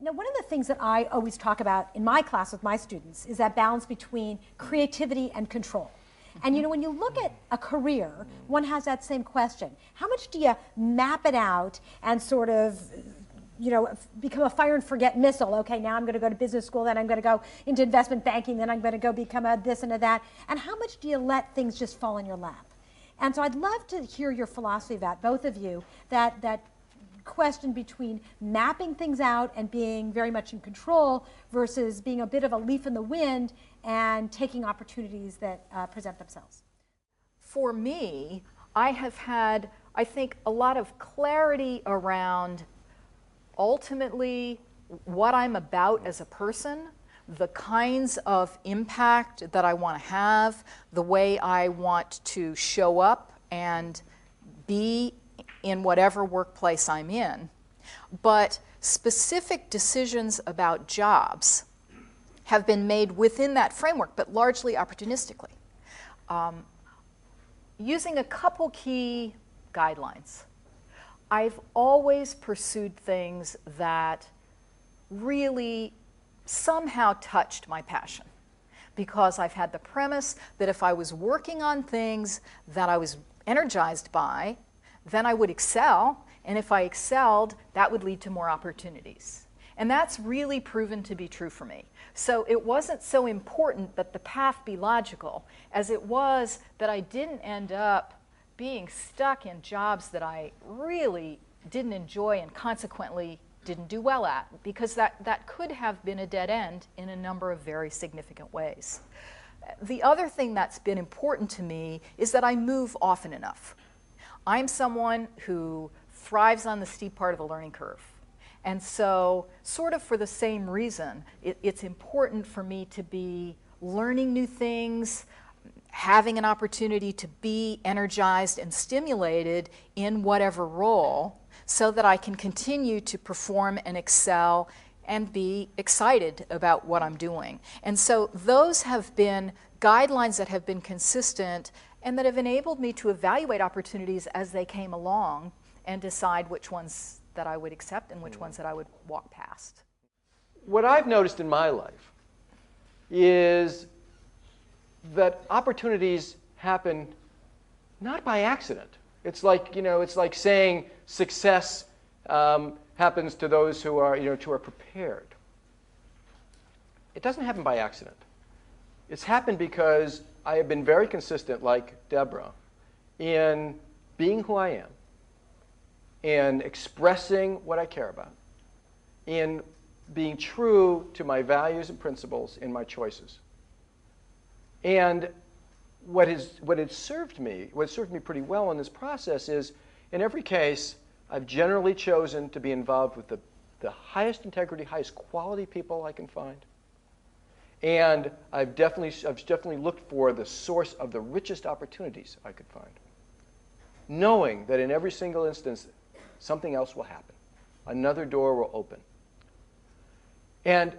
Now, one of the things that I always talk about in my class with my students is that balance between creativity and control. And you know, when you look at a career, one has that same question. How much do you map it out and sort of, you know, become a fire and forget missile? Okay, now I'm going to go to business school, then I'm going to go into investment banking, then I'm going to go become a this and a that. And how much do you let things just fall in your lap? And so I'd love to hear your philosophy about, both of you, that question between mapping things out and being very much in control versus being a bit of a leaf in the wind and taking opportunities that present themselves. For me, I have had, I think, a lot of clarity around ultimately what I'm about as a person, the kinds of impact that I want to have, the way I want to show up and be in whatever workplace I'm in. But specific decisions about jobs have been made within that framework, but largely opportunistically. Using a couple key guidelines. I've always pursued things that really somehow touched my passion, because I've had the premise that if I was working on things that I was energized by, then I would excel, and if I excelled, that would lead to more opportunities. And that's really proven to be true for me. So it wasn't so important that the path be logical as it was that I didn't end up being stuck in jobs that I really didn't enjoy and consequently didn't do well at, because that could have been a dead end in a number of very significant ways. The other thing that's been important to me is that I move often enough. I'm someone who thrives on the steep part of the learning curve. And so, sort of for the same reason, it's important for me to be learning new things, having an opportunity to be energized and stimulated in whatever role, so that I can continue to perform and excel and be excited about what I'm doing. And so those have been guidelines that have been consistent and that have enabled me to evaluate opportunities as they came along and decide which ones that I would accept and which ones that I would walk past. What I've noticed in my life is that opportunities happen not by accident. It's like, you know, it's like saying success happens to those who are, who are prepared. It doesn't happen by accident. It's happened because I have been very consistent, like Debra, in being who I am, in expressing what I care about, in being true to my values and principles in my choices. And what has served me pretty well in this process is, in every case, I've generally chosen to be involved with the highest integrity, highest quality people I can find. And I've definitely looked for the source of the richest opportunities I could find, knowing that in every single instance, something else will happen. Another door will open. And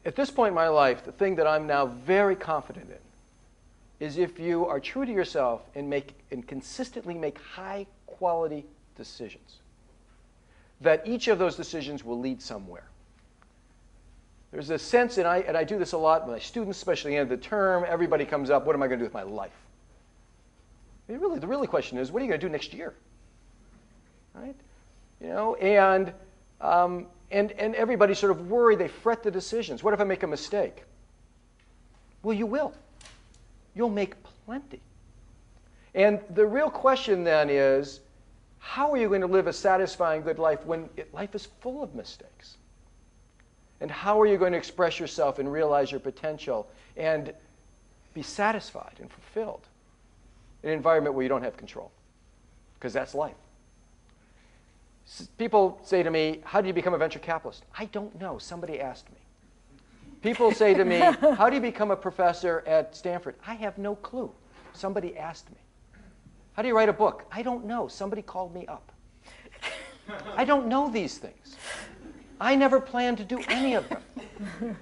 at this point in my life, the thing that I'm now very confident in is if you are true to yourself and consistently make high-quality decisions, that each of those decisions will lead somewhere. There's a sense, and I do this a lot with my students, especially at the end of the term, everybody comes up, what am I going to do with my life? I mean, really, the real question is, what are you going to do next year? Right? You know, and everybody's sort of worried, they fret the decisions. What if I make a mistake? Well, you will. You'll make plenty. And the real question then is, how are you going to live a satisfying, good life when life is full of mistakes? And how are you going to express yourself and realize your potential and be satisfied and fulfilled in an environment where you don't have control? Because that's life. People say to me, how do you become a venture capitalist? I don't know. Somebody asked me. People say to me, how do you become a professor at Stanford? I have no clue. Somebody asked me. How do you write a book? I don't know. Somebody called me up. I don't know these things. I never planned to do any of them.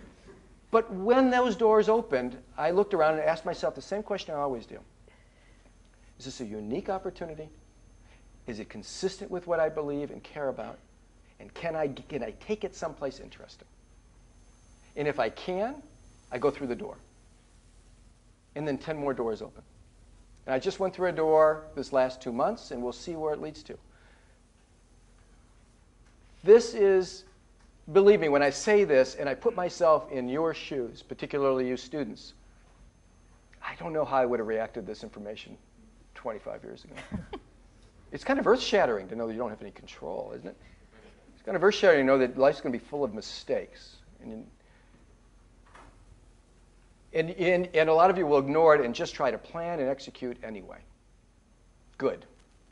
But when those doors opened, I looked around and asked myself the same question I always do. Is this a unique opportunity? Is it consistent with what I believe and care about? And can I take it someplace interesting? And if I can, I go through the door. And then 10 more doors open. And I just went through a door this last 2 months, and we'll see where it leads to. This is, believe me, when I say this, and I put myself in your shoes, particularly you students, I don't know how I would have reacted to this information 25 years ago. It's kind of earth-shattering to know that you don't have any control, isn't it? It's kind of earth-shattering to know that life's going to be full of mistakes. And a lot of you will ignore it and just try to plan and execute anyway. Good.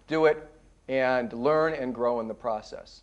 Do it and learn and grow in the process.